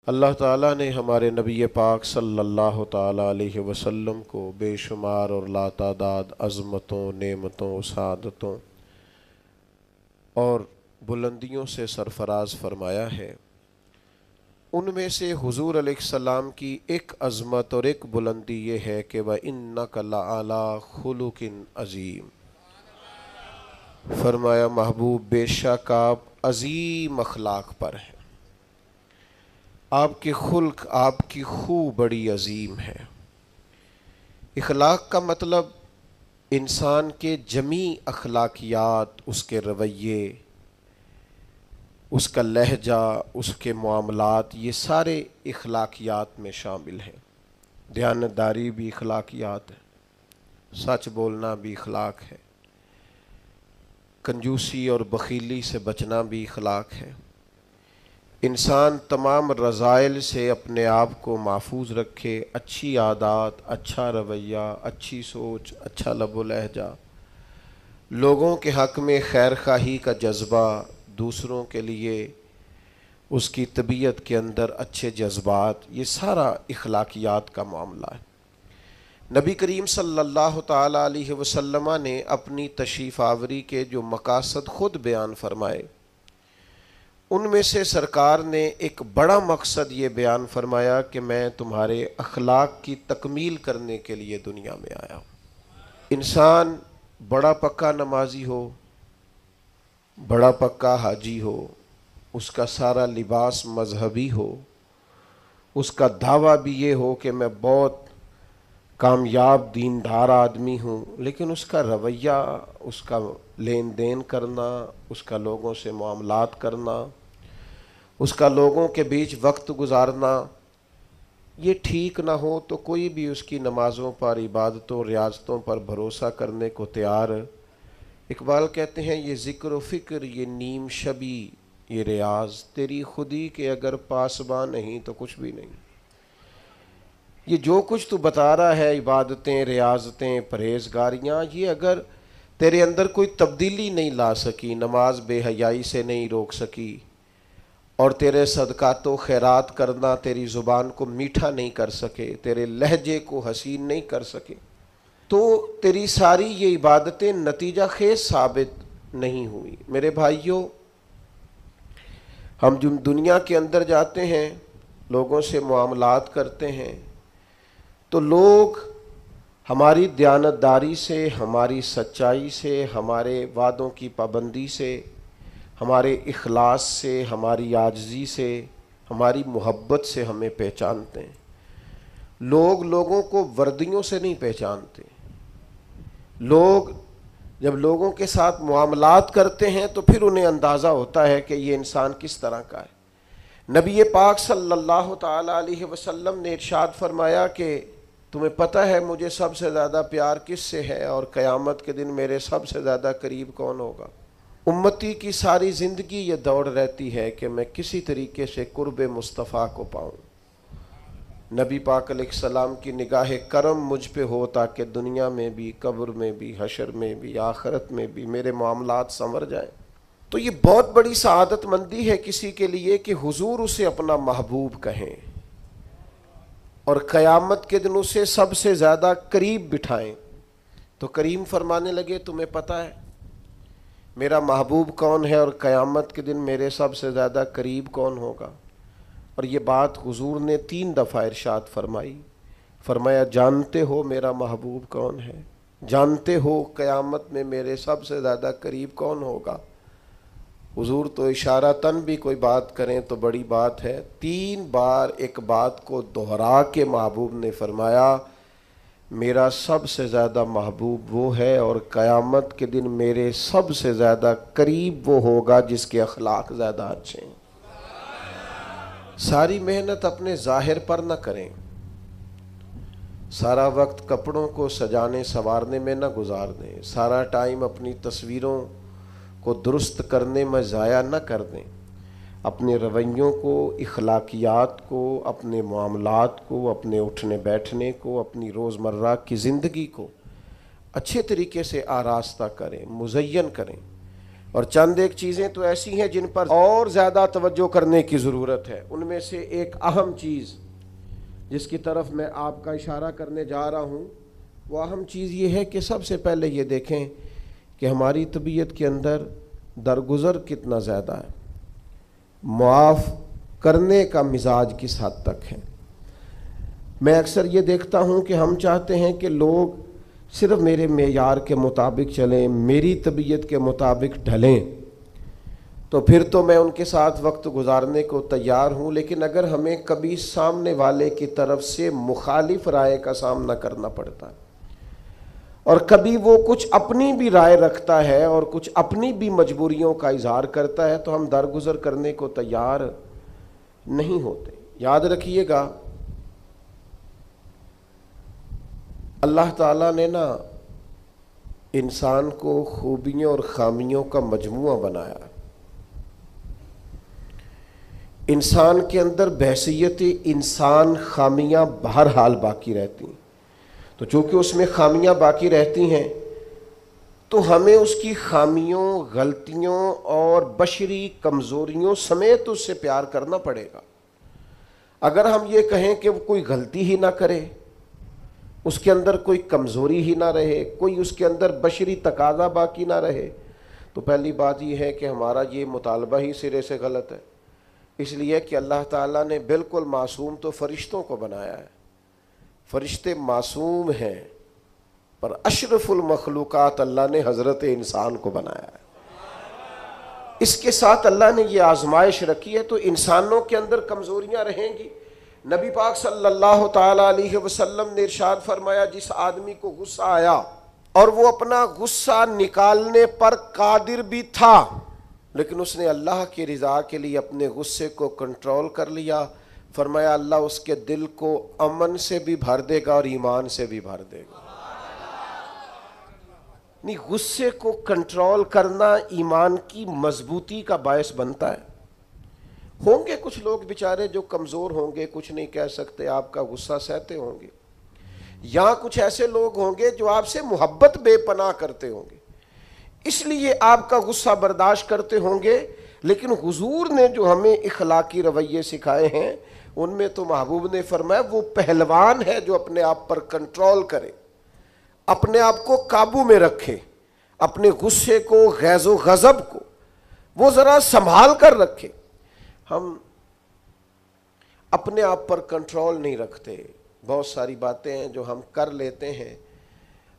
اللہ تعالیٰ نے ہمارے نبی پاک صلی اللہ تعالیٰ علیہ وسلم کو بے شمار اور لاتعداد عظمتوں، نعمتوں، سعادتوں اور بلندیوں سے سرفراز فرمایا ہے۔ ان میں سے حضور علیہ السلام کی ایک عظمت اور ایک بلندی یہ ہے کہ وَإِنَّكَ لَعَلَىٰ خُلُقٍ عَظِيمٍ، فرمایا محبوب بے شک آپ عظیم اخلاق پر ہیں، آپ کے خلق، آپ کی خو بڑی عظیم ہے۔ اخلاق کا مطلب انسان کے جمیع اخلاقیات، اس کے رویے، اس کا لہجہ، اس کے معاملات، یہ سارے اخلاقیات میں شامل ہیں۔ دیانتداری بھی اخلاقیات ہے، سچ بولنا بھی اخلاق ہے، کنجوسی اور بخیلی سے بچنا بھی اخلاق ہے۔ انسان تمام رذائل سے اپنے آپ کو محفوظ رکھے، اچھی عادات، اچھا رویہ، اچھی سوچ، اچھا لب و لہجہ، لوگوں کے حق میں خیر خواہی کا جذبہ، دوسروں کے لیے اس کی طبیعت کے اندر اچھے جذبات، یہ سارا اخلاقیات کا معاملہ ہے۔ نبی کریم صلی اللہ تعالیٰ علیہ وسلم نے اپنی تشریف آوری کے جو مقاصد خود بیان فرمائے، ان میں سے سرکار نے ایک بڑا مقصد یہ بیان فرمایا کہ میں تمہارے اخلاق کی تکمیل کرنے کے لیے دنیا میں آیا ہوں۔ انسان بڑا پکا نمازی ہو، بڑا پکا حاجی ہو، اس کا سارا لباس مذہبی ہو، اس کا دعویٰ بھی یہ ہو کہ میں بہت کامیاب دیندار آدمی ہوں، لیکن اس کا رویہ، اس کا لین دین کرنا، اس کا لوگوں سے معاملات کرنا، اس کا لوگوں کے بیچ وقت گزارنا یہ ٹھیک نہ ہو تو کوئی بھی اس کی نمازوں پر، عبادتوں، ریاضتوں پر بھروسہ کرنے کو تیار۔ اقبال کہتے ہیں یہ ذکر و فکر، یہ نیم شبی، یہ ریاض، تیری خودی کے اگر پاسباں نہیں تو کچھ بھی نہیں۔ یہ جو کچھ تو بتا رہا ہے، عبادتیں، ریاضتیں، پرہیزگاریاں، یہ اگر تیرے اندر کوئی تبدیلی نہیں لا سکی، نماز بے حیائی سے نہیں روک سکی، اور تیرے صدقات و خیرات کرنا تیری زبان کو میٹھا نہیں کر سکے، تیرے لہجے کو حسین نہیں کر سکے، تو تیری ساری یہ عبادتیں نتیجہ خیز ثابت نہیں ہوئی۔ میرے بھائیوں، ہم جو دنیا کے اندر جاتے ہیں، لوگوں سے معاملات کرتے ہیں، تو لوگ ہماری دیانتداری سے، ہماری سچائی سے، ہمارے وعدوں کی پابندی سے، ہمارے اخلاص سے، ہماری عاجزی سے، ہماری محبت سے ہمیں پہچانتے ہیں۔ لوگ لوگوں کو وردیوں سے نہیں پہچانتے۔ لوگ جب لوگوں کے ساتھ معاملات کرتے ہیں تو پھر انہیں اندازہ ہوتا ہے کہ یہ انسان کس طرح کا ہے۔ نبی پاک صلی اللہ تعالیٰ علیہ وسلم نے ارشاد فرمایا کہ تمہیں پتہ ہے مجھے سب سے زیادہ پیار کس سے ہے، اور قیامت کے دن میرے سب سے زیادہ قریب کون ہوگا؟ امتی کی ساری زندگی یہ دوڑ رہتی ہے کہ میں کسی طریقے سے قرب مصطفیٰ کو پاؤں۔ نبی پاک علیہ السلام کی نگاہ کرم مجھ پہ ہو تاکہ دنیا میں بھی، قبر میں بھی، حشر میں بھی، آخرت میں بھی میرے معاملات سنور جائیں۔ تو یہ بہت بڑی سعادت مندی ہے کسی کے لیے کہ حضور اسے اپنا محبوب کہیں اور قیامت کے دن اسے سب سے زیادہ قریب بٹھائیں۔ تو کریم فرمانے لگے تمہیں پتہ ہے میرا محبوب کون ہے اور قیامت کے دن میرے سب سے زیادہ قریب کون ہوگا؟ اور یہ بات حضور نے 3 دفعہ ارشاد فرمائی۔ فرمایا جانتے ہو میرا محبوب کون ہے؟ جانتے ہو قیامت میں میرے سب سے زیادہ قریب کون ہوگا؟ حضور تو اشارتاً بھی کوئی بات کریں تو بڑی بات ہے، 3 بار ایک بات کو دہرا کے محبوب نے فرمایا میرا سب سے زیادہ محبوب وہ ہے اور قیامت کے دن میرے سب سے زیادہ قریب وہ ہوگا جس کے اخلاق زیادہ اچھے ہیں۔ ساری محنت اپنے ظاہر پر نہ کریں، سارا وقت کپڑوں کو سجانے سنوارنے میں نہ گزار دیں، سارا ٹائم اپنی تصویروں کو درست کرنے میں ضائع نہ کر دیں۔ اپنے رویوں کو، اخلاقیات کو، اپنے معاملات کو، اپنے اٹھنے بیٹھنے کو، اپنی روزمرہ کی زندگی کو اچھے طریقے سے آراستہ کریں، مزین کریں۔ اور چند ایک چیزیں تو ایسی ہیں جن پر اور زیادہ توجہ کرنے کی ضرورت ہے۔ ان میں سے ایک اہم چیز جس کی طرف میں آپ کا اشارہ کرنے جا رہا ہوں، وہ اہم چیز یہ ہے کہ سب سے پہلے یہ دیکھیں کہ ہماری طبیعت کے اندر درگزر کتنا زیادہ ہے، معاف کرنے کا مزاج کس حد تک ہے۔ میں اکثر یہ دیکھتا ہوں کہ ہم چاہتے ہیں کہ لوگ صرف میرے معیار کے مطابق چلیں، میری طبیعت کے مطابق ڈھلیں، تو پھر تو میں ان کے ساتھ وقت گزارنے کو تیار ہوں، لیکن اگر ہمیں کبھی سامنے والے کی طرف سے مخالف رائے کا سامنا کرنا پڑتا ہے اور کبھی وہ کچھ اپنی بھی رائے رکھتا ہے اور کچھ اپنی بھی مجبوریوں کا اظہار کرتا ہے، تو ہم درگزر کرنے کو تیار نہیں ہوتے۔ یاد رکھیے گا، اللہ تعالیٰ نے انسان کو خوبیوں اور خامیوں کا مجموعہ بنایا۔ انسان کے اندر بحیثیت انسان خامیاں بہرحال باقی رہتی ہیں، تو چونکہ اس میں خامیاں باقی رہتی ہیں تو ہمیں اس کی خامیوں، غلطیوں اور بشری کمزوریوں سمیت اس سے پیار کرنا پڑے گا۔ اگر ہم یہ کہیں کہ وہ کوئی غلطی ہی نہ کرے، اس کے اندر کوئی کمزوری ہی نہ رہے، کوئی اس کے اندر بشری تقاضا باقی نہ رہے، تو پہلی بات یہ ہے کہ ہمارا یہ مطالبہ ہی سرے سے غلط ہے۔ اس لیے کہ اللہ تعالیٰ نے بالکل معصوم تو فرشتوں کو بنایا ہے، فرشتے معصوم ہیں، پر اشرف المخلوقات اللہ نے حضرت انسان کو بنایا ہے۔ اس کے ساتھ اللہ نے یہ آزمائش رکھی ہے، تو انسانوں کے اندر کمزوریاں رہیں گی۔ نبی پاک صلی اللہ تعالیٰ علیہ وسلم نے ارشاد فرمایا، جس آدمی کو غصہ آیا اور وہ اپنا غصہ نکالنے پر قادر بھی تھا، لیکن اس نے اللہ کی رضا کے لیے اپنے غصے کو کنٹرول کر لیا، فرمایا اللہ اس کے دل کو امن سے بھی بھر دے گا اور ایمان سے بھی بھر دے گا۔ نہیں، غصے کو کنٹرول کرنا ایمان کی مضبوطی کا باعث بنتا ہے۔ ہوں گے کچھ لوگ بیچارے جو کمزور ہوں گے، کچھ نہیں کہہ سکتے، آپ کا غصہ سہتے ہوں گے، یا کچھ ایسے لوگ ہوں گے جو آپ سے محبت بے پناہ کرتے ہوں گے، اس لیے آپ کا غصہ برداشت کرتے ہوں گے۔ لیکن حضور نے جو ہمیں اخلاقی رویے سکھائے ہیں، ان میں تو محبوب نے فرمایا وہ پہلوان ہے جو اپنے آپ پر کنٹرول کرے، اپنے آپ کو قابو میں رکھے، اپنے غصے کو، غیظ و غضب کو وہ ذرا سنبھال کر رکھے۔ ہم اپنے آپ پر کنٹرول نہیں رکھتے، بہت ساری باتیں ہیں جو ہم کر لیتے ہیں،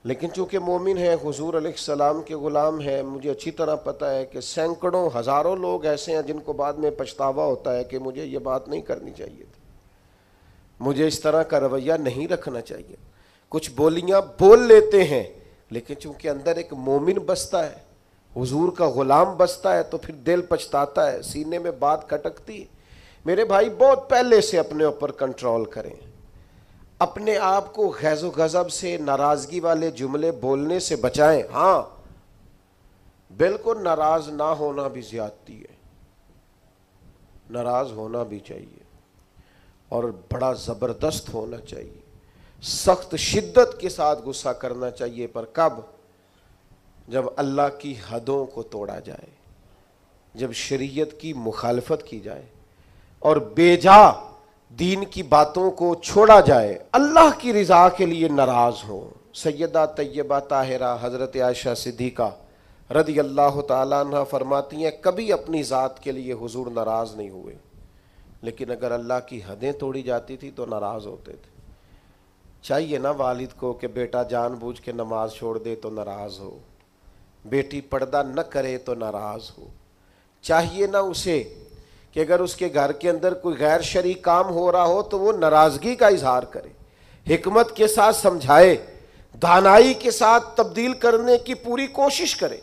لیکن چونکہ مومن ہے، حضور علیہ السلام کے غلام ہے، مجھے اچھی طرح پتہ ہے کہ سینکڑوں ہزاروں لوگ ایسے ہیں جن کو بعد میں پچھتاوا ہوتا ہے کہ مجھے یہ بات نہیں کرنی چاہیے تھی، مجھے اس طرح کا رویہ نہیں رکھنا چاہیے۔ کچھ بولیاں بول لیتے ہیں، لیکن چونکہ اندر ایک مومن بستا ہے، حضور کا غلام بستا ہے، تو پھر دل پچھتاتا ہے، سینے میں بات کھٹکتی ہے۔ میرے بھائی بہت پہلے سے اپنے اوپر کنٹرول کریں، اپنے آپ کو غیظ و غضب سے، ناراضگی والے جملے بولنے سے بچائیں۔ ہاں بالکل ناراض نہ ہونا بھی زیادتی ہے، ناراض ہونا بھی چاہیے اور بڑا زبردست ہونا چاہیے، سخت شدت کے ساتھ غصہ کرنا چاہیے، پر کب؟ جب اللہ کی حدوں کو توڑا جائے، جب شریعت کی مخالفت کی جائے اور بے جا دین کی باتوں کو چھوڑا جائے، اللہ کی رضا کے لیے ناراض ہو۔ سیدہ طیبہ طاہرہ حضرت عائشہ صدیقہ رضی اللہ تعالیٰ عنہ فرماتی ہیں، کبھی اپنی ذات کے لیے حضور ناراض نہیں ہوئے، لیکن اگر اللہ کی حدیں توڑی جاتی تھی تو ناراض ہوتے تھے۔ چاہیے نا والد کو کہ بیٹا جان بوجھ کے نماز چھوڑ دے تو ناراض ہو، بیٹی پردہ نہ کرے تو ناراض ہو، چاہیے نا اسے کہ اگر اس کے گھر کے اندر کوئی غیر شرعی کام ہو رہا ہو تو وہ ناراضگی کا اظہار کرے، حکمت کے ساتھ سمجھائے، دانائی کے ساتھ تبدیل کرنے کی پوری کوشش کرے۔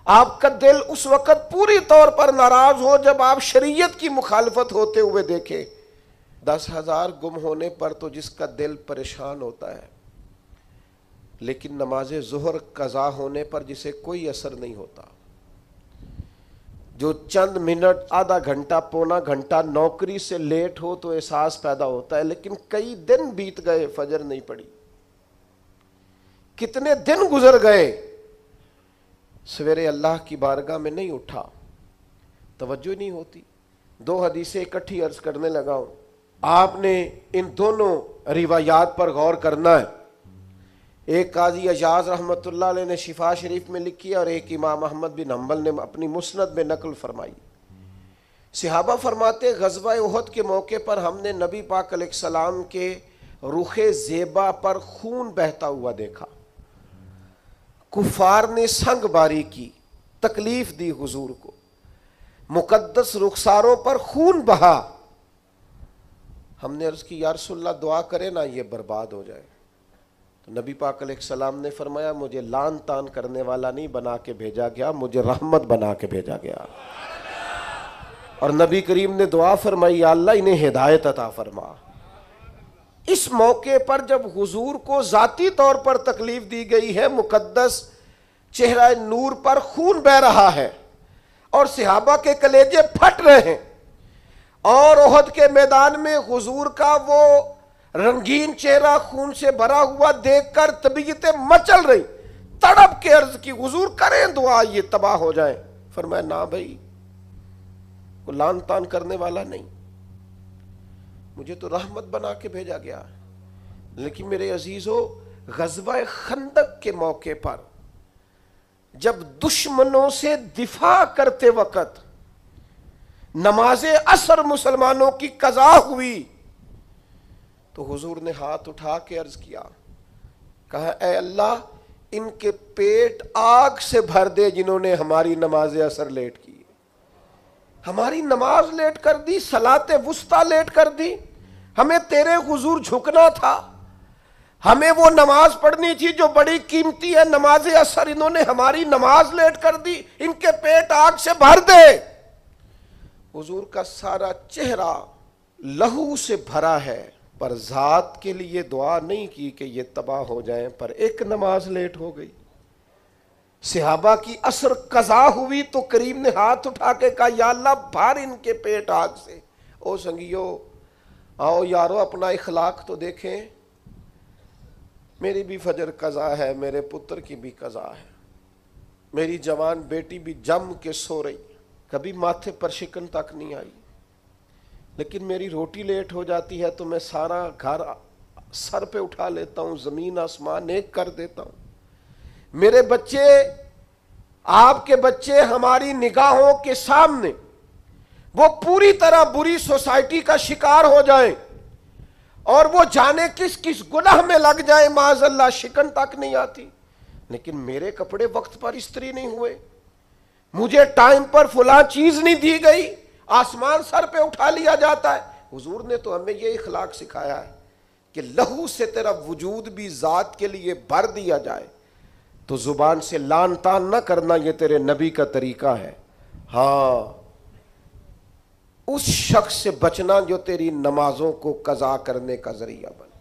آپ کا دل اس وقت پوری طور پر ناراض ہو جب آپ شریعت کی مخالفت ہوتے ہوئے دیکھیں۔ 10,000 گم ہونے پر تو جس کا دل پریشان ہوتا ہے، لیکن نماز ظہر قضا ہونے پر جسے کوئی اثر نہیں ہوتا، جو چند منٹ، آدھا گھنٹہ، پونا گھنٹہ نوکری سے لیٹ ہو تو احساس پیدا ہوتا ہے، لیکن کئی دن بیت گئے، فجر نہیں پڑی، کتنے دن گزر گئے، سویرے اللہ کی بارگاہ میں نہیں اٹھا، توجہ نہیں ہوتی. دو حدیثیں اکٹھی عرض کرنے لگا ہوں، آپ نے ان دونوں روایات پر غور کرنا ہے. ایک قاضی اجاز رحمۃ اللہ علیہ نے شفا شریف میں لکھی اور ایک امام احمد بن حنبل نے اپنی مسند میں نقل فرمائی. صحابہ فرماتے غزوہ احد کے موقع پر ہم نے نبی پاک علیہ السلام کے رخ زیبا پر خون بہتا ہوا دیکھا. کفار نے سنگ باری کی، تکلیف دی حضور کو، مقدس رخساروں پر خون بہا. ہم نے عرض کی یا رسول اللہ دعا کرے نا یہ برباد ہو جائے. تو نبی پاک علیہ السلام نے فرمایا مجھے لان تان کرنے والا نہیں بنا کے بھیجا گیا، مجھے رحمت بنا کے بھیجا گیا. اور نبی کریم نے دعا فرمائی یا اللہ انہیں ہدایت عطا فرما. اس موقع پر جب حضور کو ذاتی طور پر تکلیف دی گئی ہے، مقدس چہرہ نور پر خون بہ رہا ہے اور صحابہ کے کلیجے پھٹ رہے ہیں، اور احد کے میدان میں حضور کا وہ رنگین چہرہ خون سے بھرا ہوا دیکھ کر طبیعتیں مچل رہی. تڑپ کے عرض کی حضور کریں دعا یہ تباہ ہو جائے. فرمایا نہ بھائی، وہ لان تان کرنے والا نہیں، مجھے تو رحمت بنا کے بھیجا گیا. لیکن میرے عزیزو، غزوہ خندق کے موقع پر جب دشمنوں سے دفاع کرتے وقت نماز عصر مسلمانوں کی قضا ہوئی تو حضور نے ہاتھ اٹھا کے عرض کیا، کہا اے اللہ ان کے پیٹ آگ سے بھر دے جنہوں نے ہماری نماز عصر لیٹ کی، ہماری نماز لیٹ کر دی، صلاۃ وسطیٰ لیٹ کر دی. ہمیں تیرے حضور جھکنا تھا، ہمیں وہ نماز پڑھنی تھی جو بڑی قیمتی ہے، نماز عصر. انہوں نے ہماری نماز لیٹ کر دی، ان کے پیٹ آگ سے بھر دے. حضور کا سارا چہرہ لہو سے بھرا ہے، پر ذات کے لیے دعا نہیں کی کہ یہ تباہ ہو جائیں، پر ایک نماز لیٹ ہو گئی. صحابہ کی عصر قضا ہوئی تو کریم نے ہاتھ اٹھا کے کہا یا اللہ بھر ان کے پیٹ آگ سے. او سنگیو، آؤ یارو اپنا اخلاق تو دیکھیں. میری بھی فجر قضا ہے، میرے پتر کی بھی قضا ہے، میری جوان بیٹی بھی جم کے سو رہی، کبھی ماتھے پر شکن تک نہیں آئی. لیکن میری روٹی لیٹ ہو جاتی ہے تو میں سارا گھر سر پہ اٹھا لیتا ہوں، زمین آسمان ایک کر دیتا ہوں. میرے بچے، آپ کے بچے ہماری نگاہوں کے سامنے وہ پوری طرح بری سوسائٹی کا شکار ہو جائیں اور وہ جانے کس کس گناہ میں لگ جائیں، معاذ اللہ شکن تک نہیں آتی. لیکن میرے کپڑے وقت پر استری نہیں ہوئے، مجھے ٹائم پر فلاں چیز نہیں دی گئی، آسمان سر پہ اٹھا لیا جاتا ہے. حضور نے تو ہمیں یہ اخلاق سکھایا ہے کہ لہو سے تیرا وجود بھی ذات کے لیے بھر دیا جائے تو زبان سے لان تان نہ کرنا، یہ تیرے نبی کا طریقہ ہے. ہاں، اس شخص سے بچنا جو تیری نمازوں کو قضا کرنے کا ذریعہ بنے.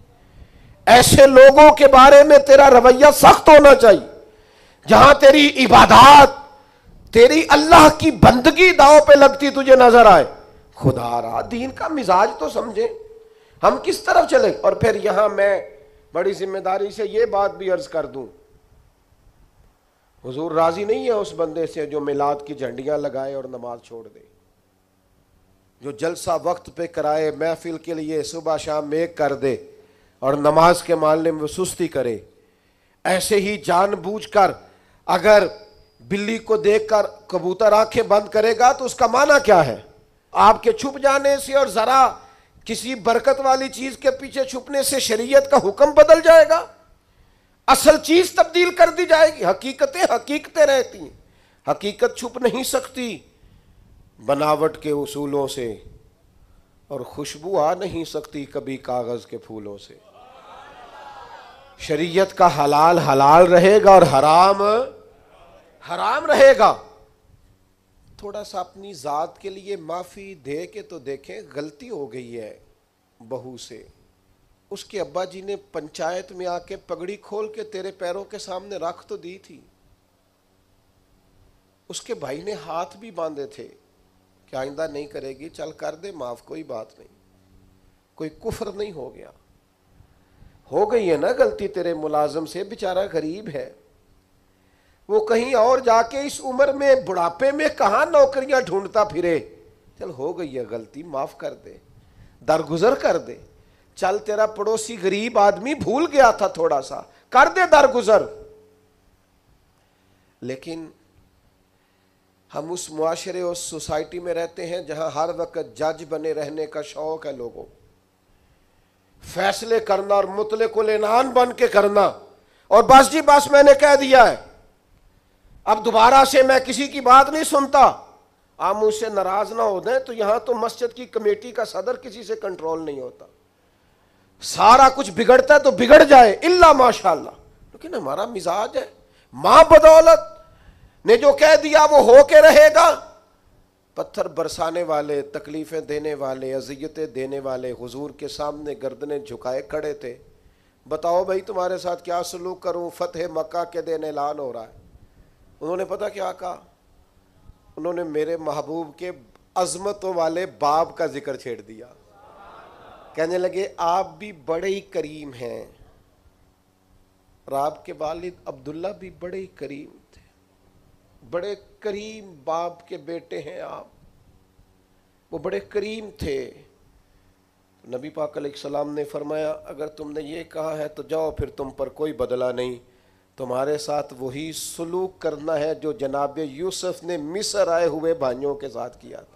ایسے لوگوں کے بارے میں تیرا رویہ سخت ہونا چاہیے جہاں تیری عبادات، تیری اللہ کی بندگی داؤ پہ لگتی تجھے نظر آئے. خدا را دین کا مزاج تو سمجھیں، ہم کس طرف چلیں. اور پھر یہاں میں بڑی ذمہ داری سے یہ بات بھی عرض کر دوں، حضور راضی نہیں ہے اس بندے سے جو میلاد کی جھنڈیاں لگائے اور نماز چھوڑ دے، جو جلسہ وقت پہ کرائے، محفل کے لیے صبح شام ایک کر دے اور نماز کے معاملے میں سستی کرے. ایسے ہی جان بوجھ کر اگر بلی کو دیکھ کر کبوتر آنکھیں بند کرے گا تو اس کا معنی کیا ہے؟ آپ کے چھپ جانے سے اور ذرا کسی برکت والی چیز کے پیچھے چھپنے سے شریعت کا حکم بدل جائے گا، اصل چیز تبدیل کر دی جائے گی. حقیقتیں رہتی ہیں، حقیقت چھپ نہیں سکتی بناوٹ کے اصولوں سے، اور خوشبو آ نہیں سکتی کبھی کاغذ کے پھولوں سے. شریعت کا حلال حلال رہے گا اور حرام حرام رہے گا. تھوڑا سا اپنی ذات کے لیے معافی دے کے تو دیکھیں، غلطی ہو گئی ہے بہو سے. اس کے ابا جی نے پنچایت میں آ کے پگڑی کھول کے تیرے پیروں کے سامنے رکھ تو دی تھی، اس کے بھائی نے ہاتھ بھی باندھے تھے کہ آئندہ نہیں کرے گی، چل کر دے معاف، کوئی بات نہیں، کوئی کفر نہیں ہو گیا. ہو گئی ہے نا غلطی تیرے ملازم سے، بیچارہ غریب ہے، وہ کہیں اور جا کے اس عمر میں بڑھاپے میں کہاں نوکریاں ڈھونڈتا پھرے. چل ہو گئی ہے غلطی, معاف کر دے, درگزر کر دے. چل تیرا پڑوسی غریب آدمی بھول گیا تھا تھوڑا سا, کر دے درگزر. لیکن ہم اس معاشرے اور سوسائٹی میں رہتے ہیں جہاں ہر وقت جج بنے رہنے کا شوق ہے لوگوں, فیصلے کرنا اور مطلق العنان بن کے کرنا, اور بس جی بس میں نے کہہ دیا ہے, اب دوبارہ سے میں کسی کی بات نہیں سنتا. آپ مجھ سے ناراض نہ ہو دیں تو یہاں تو مسجد کی کمیٹی کا صدر کسی سے کنٹرول نہیں ہوتا, سارا کچھ بگڑتا ہے تو بگڑ جائے الا ماشاء اللہ. لیکن ہمارا مزاج ہے, ماں بدولت نے جو کہہ دیا وہ ہو کے رہے گا. پتھر برسانے والے, تکلیفیں دینے والے, اذیتیں دینے والے حضور کے سامنے گردنیں جھکائے کھڑے تھے. بتاؤ بھائی تمہارے ساتھ کیا سلوک کروں, فتح مکہ کے دن اعلان ہو رہا ہے. انہوں نے پتہ کیا کہا, انہوں نے میرے محبوب کے عظمتوں والے باب کا ذکر چھیڑ دیا. کہنے لگے آپ بھی بڑے ہی کریم ہیں, اور آپ کے والد عبداللہ بھی بڑے ہی کریم تھے, بڑے کریم باپ کے بیٹے ہیں آپ, وہ بڑے کریم تھے. نبی پاک علیہ السلام نے فرمایا اگر تم نے یہ کہا ہے تو جاؤ, پھر تم پر کوئی بدلہ نہیں, تمہارے ساتھ وہی سلوک کرنا ہے جو جناب یوسف نے مصر آئے ہوئے بھائیوں کے ساتھ کیا تھا.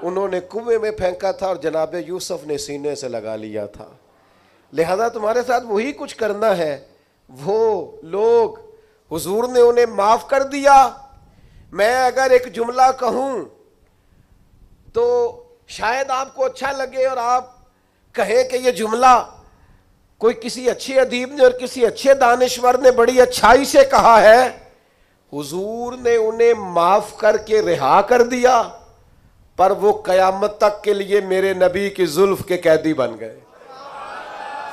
انہوں نے کنویں میں پھینکا تھا اور جناب یوسف نے سینے سے لگا لیا تھا. لہذا تمہارے ساتھ وہی کچھ کرنا ہے. وہ لوگ, حضور نے انہیں معاف کر دیا. میں اگر ایک جملہ کہوں تو شاید آپ کو اچھا لگے اور آپ کہیں کہ یہ جملہ کوئی کسی اچھے ادیب نے اور کسی اچھے دانشور نے بڑی اچھائی سے کہا ہے. حضور نے انہیں معاف کر کے رہا کر دیا, پر وہ قیامت تک کے لیے میرے نبی کی زلف کے قیدی بن گئے.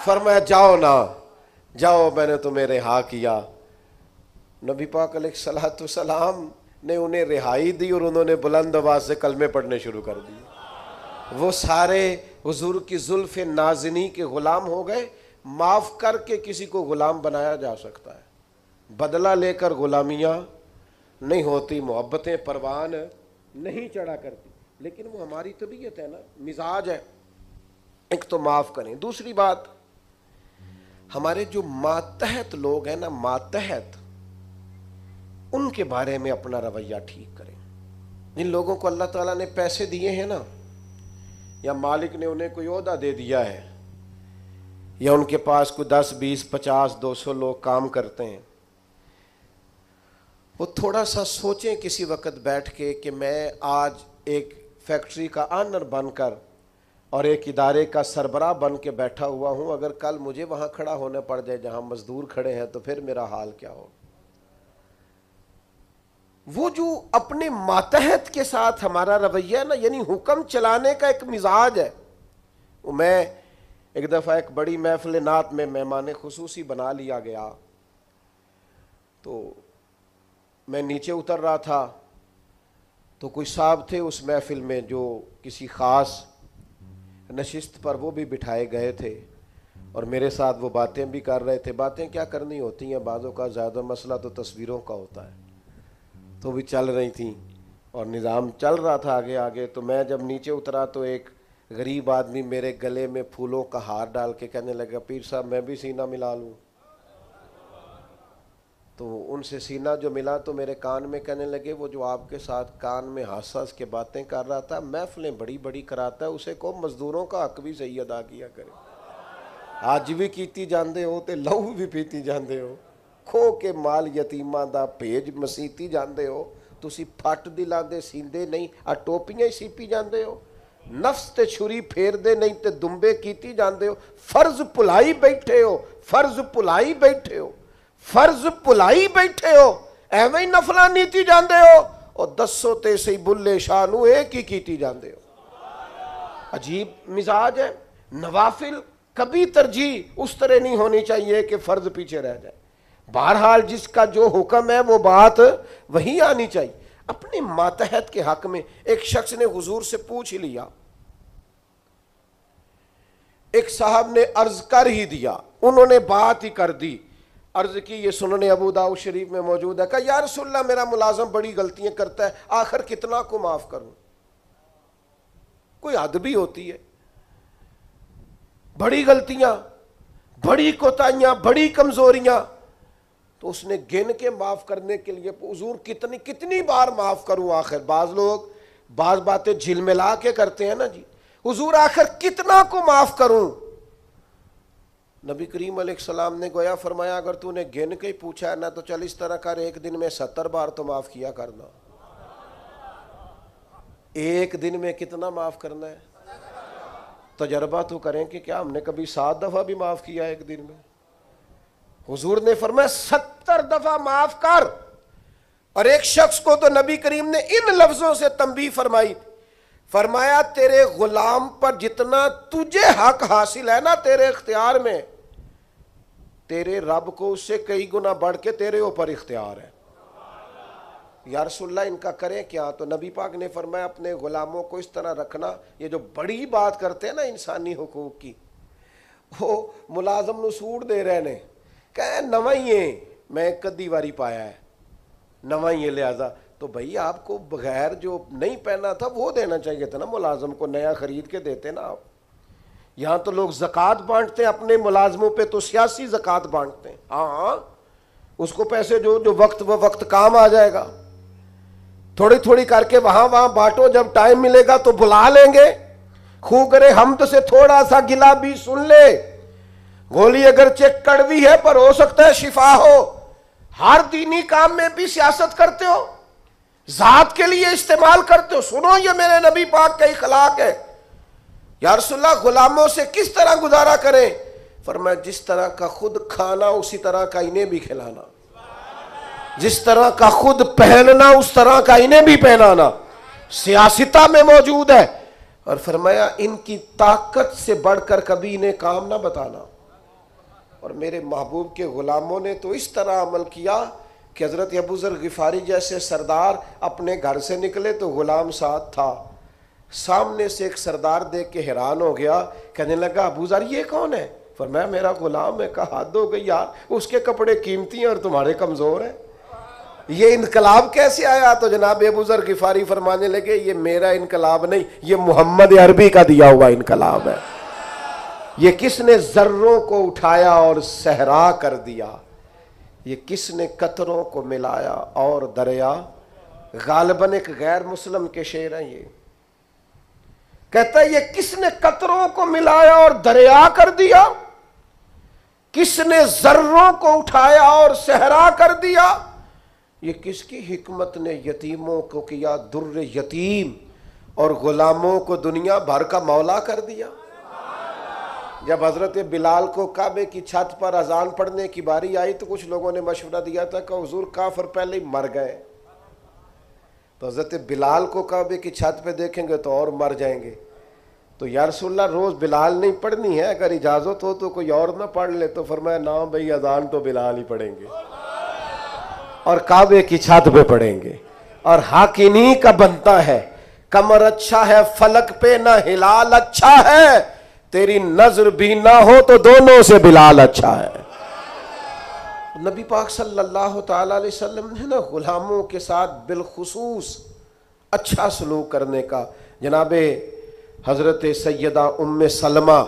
فرمایا جاؤ نا جاؤ, میں نے تمہیں رہا کیا. نبی پاک علیہ الصلوۃ والسلام نے انہیں رہائی دی اور انہوں نے بلند آواز سے کلمے پڑھنے شروع کر دیے. وہ سارے حضور کی زلف نازنی کے غلام ہو گئے. معاف کر کے کسی کو غلام بنایا جا سکتا ہے, بدلہ لے کر غلامیاں نہیں ہوتی, محبتیں پروان نہیں چڑھا کرتی. لیکن وہ ہماری طبیعت ہے نا, مزاج ہے. ایک تو معاف کریں. دوسری بات, ہمارے جو ماتحت لوگ ہیں نا, ماتحت, ان کے بارے میں اپنا رویہ ٹھیک کریں. جن لوگوں کو اللہ تعالیٰ نے پیسے دیے ہیں نا, یا مالک نے انہیں کوئی عہدہ دے دیا ہے, یا ان کے پاس کوئی 10 20 50 200 لوگ کام کرتے ہیں, وہ تھوڑا سا سوچیں کسی وقت بیٹھ کے کہ میں آج ایک فیکٹری کا آنر بن کر اور ایک ادارے کا سربراہ بن کے بیٹھا ہوا ہوں, اگر کل مجھے وہاں کھڑا ہونا پڑ جائے جہاں مزدور کھڑے ہیں تو پھر میرا حال کیا ہو. وہ جو اپنے ماتحت کے ساتھ ہمارا رویہ نا, یعنی حکم چلانے کا ایک مزاج ہے. میں ایک دفعہ ایک بڑی محفل نعت میں مہمان خصوصی بنا لیا گیا, تو میں نیچے اتر رہا تھا تو کوئی صاحب تھے اس محفل میں جو کسی خاص نشست پر وہ بھی بٹھائے گئے تھے, اور میرے ساتھ وہ باتیں بھی کر رہے تھے. باتیں کیا کرنی ہوتی ہیں, بعضوں کا زیادہ مسئلہ تو تصویروں کا ہوتا ہے, تو بھی چل رہی تھیں اور نظام چل رہا تھا آگے آگے. تو میں جب نیچے اترا تو ایک غریب آدمی میرے گلے میں پھولوں کا ہار ڈال کے کہنے لگا پیر صاحب میں بھی سینہ ملا لوں. تو ان سے سینہ جو ملا تو میرے کان میں کہنے لگے وہ جو آپ کے ساتھ کان میں ہنس ہنس کے باتیں کر رہا تھا, محفلیں بڑی بڑی کراتا ہے, اسے کو مزدوروں کا حق بھی صحیح ادا کیا کرے. آج بھی کیتی جاندے ہو تے لہو بھی پیتی جاندے ہو, کھو کے مال یتیماں دا بھیج مسیتی جاندے ہو, تسی پھٹ دلاندے سیندے نہیں, آ ٹوپیاں ہی سیپی جاندے ہو, نفس تے چھری پھیر دے نہیں تے دمبے کیتی جاندے ہو, فرض پلائی بیٹھے ہو, فرض پلائی بیٹھے ہو, فرض پلائی بیٹھے ہو, ایویں ہی نفلاں نیتی جاندے ہو, اور دسو تے سی بلے شاہ نو ایک ہی کیتی جاندے ہو. عجیب مزاج ہے. نوافل کبھی ترجیح اس طرح نہیں ہونی چاہیے کہ فرض پیچھے رہ جائے. بہرحال جس کا جو حکم ہے وہ بات وہی آنی چاہیے. اپنے ماتحت کے حق میں ایک شخص نے حضور سے پوچھ لیا, ایک صاحب نے عرض کر ہی دیا, انہوں نے بات ہی کر دی, عرض کی، یہ سنن ابو داؤد شریف میں موجود ہے، کہا یا رسول اللہ میرا ملازم بڑی غلطیاں کرتا ہے، آخر کتنا کو معاف کروں؟ کوئی حد بھی ہوتی ہے، بڑی غلطیاں، بڑی کوتاہیاں، بڑی کمزوریاں، تو اس نے گن کے معاف کرنے کے لیے، حضور کتنی بار معاف کروں؟ آخر بعض لوگ بعض باتیں جھلملا کے کرتے ہیں نا جی، حضور آخر کتنا کو معاف کروں؟ نبی کریم علیہ السلام نے گویا فرمایا اگر تو نے گن کے ہی پوچھا ہے نا تو چل اس طرح کر، ایک دن میں 70 بار تو معاف کیا کرنا۔ ایک دن میں کتنا معاف کرنا ہے؟ تجربہ تو کریں کہ کیا ہم نے کبھی 7 دفعہ بھی معاف کیا ایک دن میں؟ حضور نے فرمایا 70 دفعہ معاف کر۔ اور ایک شخص کو تو نبی کریم نے ان لفظوں سے تنبیہ فرمائی، فرمایا تیرے غلام پر جتنا تجھے حق حاصل ہے نا تیرے اختیار میں، تیرے رب کو اس سے کئی گنا بڑھ کے تیرے اوپر اختیار ہے۔ یا رسول اللہ ان کا کریں کیا؟ تو نبی پاک نے فرمایا اپنے غلاموں کو اس طرح رکھنا، یہ جو بڑی بات کرتے ہیں نا انسانی حقوق کی، وہ ملازم نو سوٹ دے رہے نے، کہ نوائیں میں کدی واری پایا ہے نوائیں، لہذا تو بھائی آپ کو بغیر جو نہیں پہنا تھا وہ دینا چاہیے تھا نا، ملازم کو نیا خرید کے دیتے نا آپ۔ یہاں تو لوگ زکوٰۃ بانٹتے ہیں اپنے ملازموں پہ، تو سیاسی زکوٰۃ بانٹتے ہیں، ہاں اس کو پیسے جو وقت کام آ جائے گا، تھوڑی تھوڑی کر کے وہاں بانٹو، جب ٹائم ملے گا تو بلا لیں گے، خو کرے حمد سے تھوڑا سا گلا بھی سن لے، گولی اگرچہ کڑوی ہے پر ہو سکتا ہے شفا ہو۔ ہر دینی کام میں بھی سیاست کرتے ہو، ذات کے لیے استعمال کرتے ہو، سنو یہ میرے نبی پاک کا اخلاق ہے۔ یا رسول اللہ غلاموں سے کس طرح گزارا کریں؟ فرمایا جس طرح کا خود کھانا اسی طرح کا انہیں بھی کھلانا، جس طرح کا خود پہننا اس طرح کا انہیں بھی پہنانا، سیاستہ میں موجود ہے۔ اور فرمایا ان کی طاقت سے بڑھ کر کبھی انہیں کام نہ بتانا۔ اور میرے محبوب کے غلاموں نے تو اس طرح عمل کیا کہ حضرت ابو ذر غفاری جیسے سردار اپنے گھر سے نکلے تو غلام ساتھ تھا، سامنے سے ایک سردار دیکھ کے حیران ہو گیا، کہنے لگا ابو ذر یہ کون ہے؟ فرمایا میرا غلام ہے۔ کہا حد ہو گئی یار، اس کے کپڑے قیمتی ہیں اور تمہارے کمزور ہیں، یہ انقلاب کیسے آیا؟ تو جناب ابو ذر غفاری فرمانے لگے یہ میرا انقلاب نہیں، یہ محمد عربی کا دیا ہوا انقلاب ہے۔ یہ کس نے ذروں کو اٹھایا اور صحرا کر دیا، یہ کس نے قطروں کو ملایا اور دریا، غالباً ایک غیر مسلم کے شعر ہیں، یہ کہتا ہے یہ کس نے قطروں کو ملایا اور دریا کر دیا، کس نے ذروں کو اٹھایا اور صحرا کر دیا، یہ کس کی حکمت نے یتیموں کو کیا در یتیم اور غلاموں کو دنیا بھر کا مولا کر دیا۔ جب حضرت بلال کو کعبے کی چھت پر اذان پڑھنے کی باری آئی تو کچھ لوگوں نے مشورہ دیا تھا کہ حضور کافر پہلے ہی مر گئے، تو حضرت بلال کو کعبے کی چھت پہ دیکھیں گے تو اور مر جائیں گے، تو یا رسول اللہ روز بلال نہیں پڑھنی ہے، اگر اجازت ہو تو کوئی اور نہ پڑھ لے، تو فرمایا نا بھائی اذان تو بلال ہی پڑھیں گے اور کعبے کی چھت پہ پڑھیں گے، اور حق انہی کا بنتا ہے، کمر اچھا ہے فلک پہ نہ ہلال اچھا ہے، تیری نظر بھی نہ ہو تو دونوں سے بلال اچھا ہے۔ نبی پاک صلی اللہ تعالی علیہ وسلم نے نا غلاموں کے ساتھ بالخصوص اچھا سلوک کرنے کا، جناب حضرت سیدہ ام سلمہ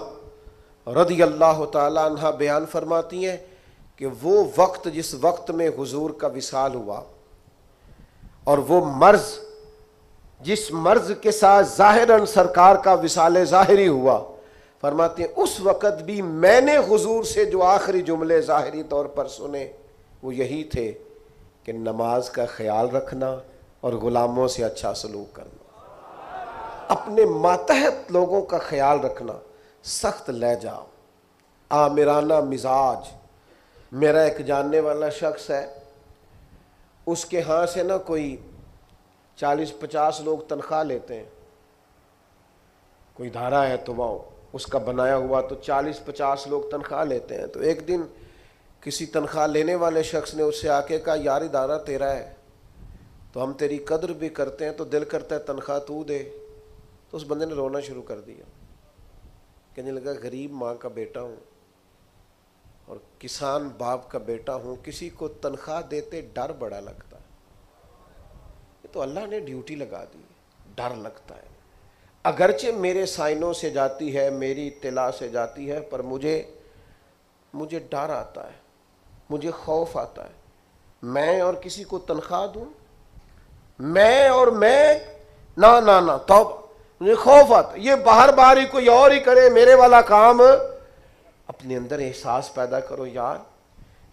رضی اللہ تعالی عنہ بیان فرماتی ہیں کہ وہ وقت جس وقت میں حضور کا وصال ہوا اور وہ مرض جس مرض کے ساتھ ظاہراً سرکار کا وصال ظاہری ہوا، فرماتے ہیں اس وقت بھی میں نے حضور سے جو آخری جملے ظاہری طور پر سنے وہ یہی تھے کہ نماز کا خیال رکھنا اور غلاموں سے اچھا سلوک کرنا، اپنے ماتحت لوگوں کا خیال رکھنا، سخت لہجہ، آمرانہ مزاج۔ میرا ایک جاننے والا شخص ہے، اس کے ہاں سے نا کوئی 40-50 لوگ تنخواہ لیتے ہیں، کوئی ادارہ ہے تو وہ اس کا بنایا ہوا تو 40-50 لوگ تنخواہ لیتے ہیں۔ تو ایک دن کسی تنخواہ لینے والے شخص نے اس سے آ کے کہا یار ادارہ تیرا ہے تو ہم تیری قدر بھی کرتے ہیں، تو دل کرتا ہے تنخواہ تو دے۔ تو اس بندے نے رونا شروع کر دیا، کہنے لگا غریب ماں کا بیٹا ہوں اور کسان باپ کا بیٹا ہوں، کسی کو تنخواہ دیتے ڈر بڑا لگتا ہے. یہ تو اللہ نے ڈیوٹی لگا دی، ڈر لگتا ہے. اگرچہ میرے سائنوں سے جاتی ہے، میری اطلاع سے جاتی ہے، پر مجھے ڈر آتا ہے، مجھے خوف آتا ہے. میں اور کسی کو تنخواہ دوں، میں نہ توبہ، مجھے خوف آتا ہے. یہ باہر ہی کوئی اور ہی کرے، میرے والا کام. اپنے اندر احساس پیدا کرو، یار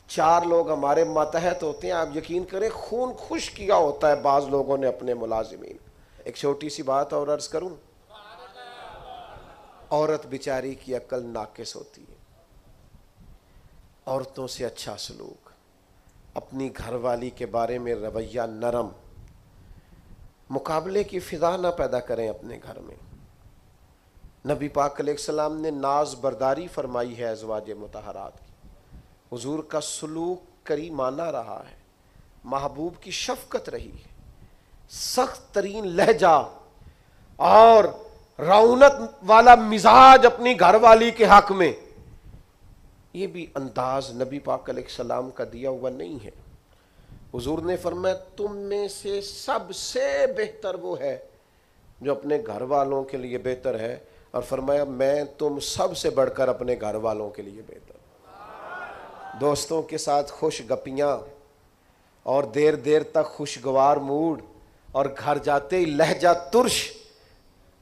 4 لوگ ہمارے ماتحت ہوتے ہیں، آپ یقین کریں خون خوش کیا ہوتا ہے بعض لوگوں نے اپنے ملازمین. ایک چھوٹی سی بات اور عرض کروں، عورت بیچاری کی عقل ناقص ہوتی ہے. عورتوں سے اچھا سلوک، اپنی گھر والی کے بارے میں رویہ نرم، مقابلے کی فضا نہ پیدا کریں اپنے گھر میں. نبی پاک علیہ السلام نے ناز برداری فرمائی ہے ازواج مطہرات کی. حضور کا سلوک کریمانہ رہا ہے، محبوب کی شفقت رہی ہے، سخت ترین لہجہ اور رعونت والا مزاج اپنی گھر والی کے حق میں. یہ بھی انداز نبی پاک علیہ السلام کا دیا ہوا نہیں ہے. حضور نے فرمایا تم میں سے سب سے بہتر وہ ہے جو اپنے گھر والوں کے لیے بہتر ہے، اور فرمایا میں تم سب سے بڑھ کر اپنے گھر والوں کے لیے بہتر. دوستوں کے ساتھ خوش گپیاں اور دیر تک خوشگوار موڈ، اور گھر جاتے ہی لہجہ ترش،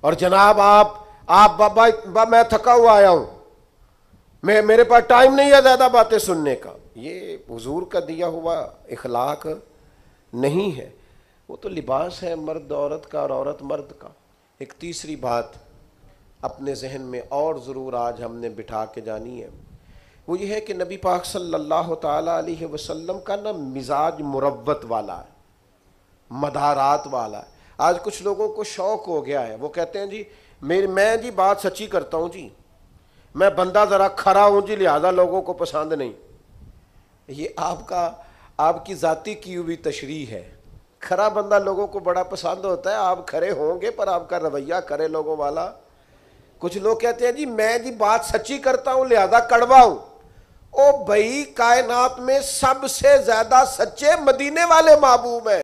اور جناب آپ بابا میں تھکا ہوا آیا ہوں، میرے پاس ٹائم نہیں ہے زیادہ باتیں سننے کا. یہ حضور کا دیا ہوا اخلاق نہیں ہے. وہ تو لباس ہے مرد عورت کا اور عورت مرد کا. ایک تیسری بات اپنے ذہن میں اور ضرور آج ہم نے بٹھا کے جانی ہے، وہ یہ ہے کہ نبی پاک صلی اللہ تعالی علیہ وسلم کا نا مزاج مروت والا ہے، مدارات والا ہے. آج کچھ لوگوں کو شوق ہو گیا ہے، وہ کہتے ہیں جی میں جی بات سچی کرتا ہوں جی، میں بندہ ذرا کھرا ہوں جی لہذا لوگوں کو پسند نہیں. یہ آپ کی ذاتی کی ہوئی تشریح ہے. کھرا بندہ لوگوں کو بڑا پسند ہوتا ہے، آپ کھرے ہوں گے پر آپ کا رویہ کرے لوگوں والا. کچھ لوگ کہتے ہیں جی میں جی بات سچی کرتا ہوں لہذا کڑوا ہوں. او بھائی کائنات میں سب سے زیادہ سچے مدینے والے محبوب ہیں.